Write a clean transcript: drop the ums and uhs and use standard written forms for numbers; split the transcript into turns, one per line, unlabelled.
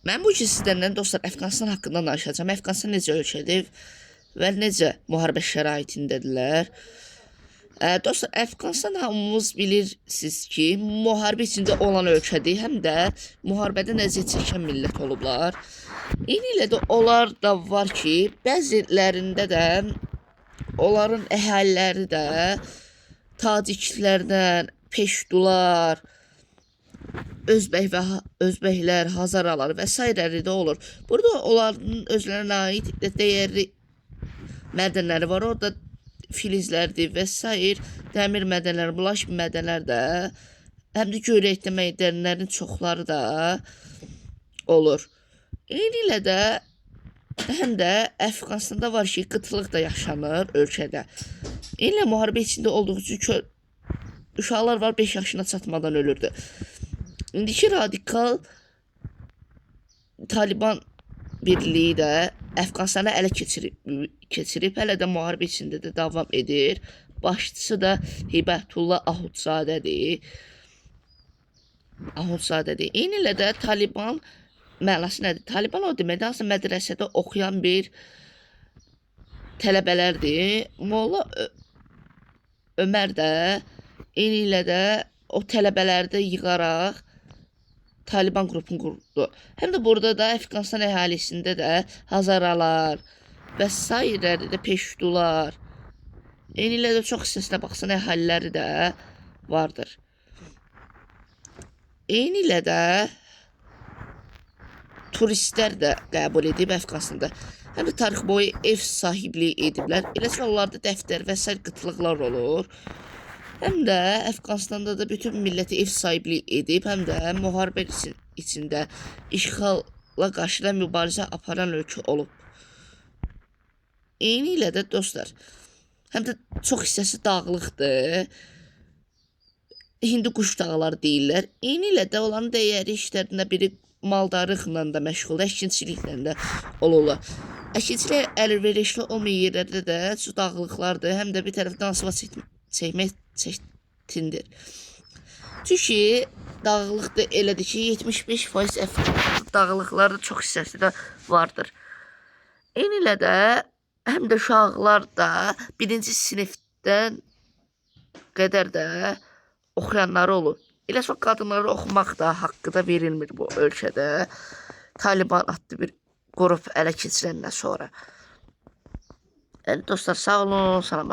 Mən bu iki sizlərlə dostlar Əfqanistan haqqında danışacağım. Əfqanistan necə ölkədir və necə müharibə şəraitindədirlər. Dostlar, Əfqanistan hamımız bilirsiniz ki, müharibə içində olan ölkədir, həm də müharibədə əziyyət çəkən millət olublar. Eyni ilə də onlar da var ki, bəzilərində də onların əhaliləri də taciklərdən, peştular, özbəklər, hazaralar və sairələri də olur. Burada onların özlərinə ait dəyərli mədənləri var. Orada filizlərdir və sair dəmir mədənləri, bulaş mədənlər də, həm də göyrəkli mədənlərin çoxları da olur. Eyni ilə də həm də Əfqanistanda var ki, qıtlıq da yaşanır ölkədə. Eyni ilə müharibə içində olduğu üçün uşaqlar var 5 yaşına çatmadan ölürdü. İndiki radikal Taliban birliyi də Əfqanistanı ələ keçirib, hələ də müharibə içində də davam edir. Başçısı da Hibətullah Ahudzadədir. Eyni ilə də Taliban mənası nədir? Taliban o deməkdir, hansı mədrəsədə oxuyan bir tələbələrdir. Molla Ömər də eyni ilə də o tələbələri də yığaraq Taliban qrupunu qurdu. Həm də burada da Əfqanistan əhalisində də Hazaralar və sairələri də peştular. Eyni ilə də çox hissəsinə baxsan əhaliləri də vardır. Eyni ilə də turistlər də qəbul edib Əfqanistanda. Həm də tarix boyu ev sahibliyi ediblər. Eləsə onlarda dəftər və sair qıtlıqlar olur. Həm də Əfqanistanda da bütün milləti ev sahibliyi edib, həm də müharibə içində işğalla qarşı da mübarizə aparan ölkə olub. Eyni ilə də dostlar, həm də çox hissəsi dağlıqdır. Hindi quş dağları deyirlər. Eyni ilə də onların dəyəri işlərindən biri maldarlıqla da məşğuldur, əkinçiliklə də olurlar. Əkinçilik əlverişli olmayan yerlərdə də su dağlıqlardır, həm də bir tərəfdən asıva çəkmək çətindir. Çünki dağlıqda elədir ki, 75% dağlıqlarda çox hissəsi də vardır. Eyni ilə də həm də uşaqlar da birinci sinifdən qədər də oxuyanları olur. Elə çox qadınlara oxumaq da haqqı da verilmir bu ölkədə. Taliban adlı bir qrup ələ keçirəndən sonra. Yəni dostlar, sağ olun, salamat.